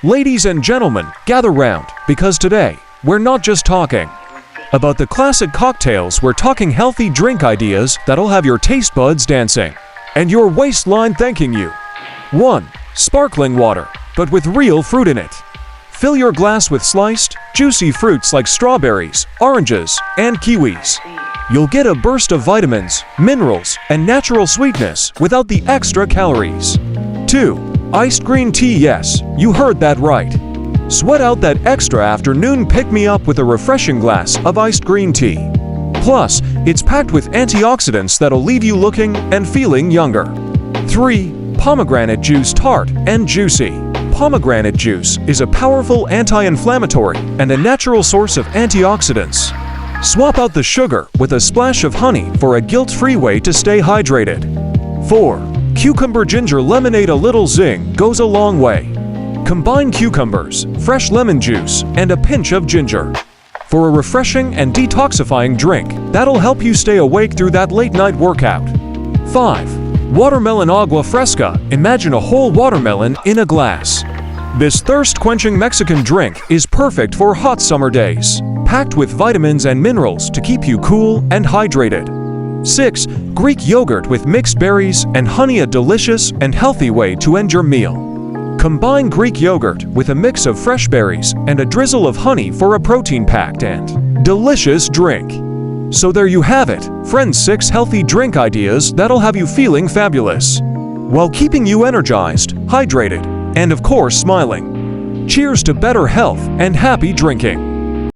Ladies and gentlemen, gather round, because today, we're not just talking about the classic cocktails, we're talking healthy drink ideas that'll have your taste buds dancing and your waistline thanking you. 1. Sparkling water, but with real fruit in it. Fill your glass with sliced, juicy fruits like strawberries, oranges, and kiwis. You'll get a burst of vitamins, minerals, and natural sweetness without the extra calories. 2. Iced green tea. Yes, you heard that right. Sweat out that extra afternoon pick-me-up with a refreshing glass of iced green tea. Plus, it's packed with antioxidants that'll leave you looking and feeling younger. 3. Pomegranate juice. Tart and juicy. Pomegranate juice is a powerful anti-inflammatory and a natural source of antioxidants. Swap out the sugar with a splash of honey for a guilt-free way to stay hydrated. 4. Cucumber ginger lemonade. A little zing goes a long way. Combine cucumbers, fresh lemon juice, and a pinch of ginger for a refreshing and detoxifying drink that'll help you stay awake through that late-night workout. 5. Watermelon Agua Fresca. Imagine a whole watermelon in a glass. This thirst-quenching Mexican drink is perfect for hot summer days, packed with vitamins and minerals to keep you cool and hydrated. 6. Greek yogurt with mixed berries and honey. A delicious and healthy way to end your meal. Combine Greek yogurt with a mix of fresh berries and a drizzle of honey for a protein-packed and delicious drink. So there you have it, friends, 6 healthy drink ideas that'll have you feeling fabulous, while keeping you energized, hydrated, and of course smiling. Cheers to better health and happy drinking!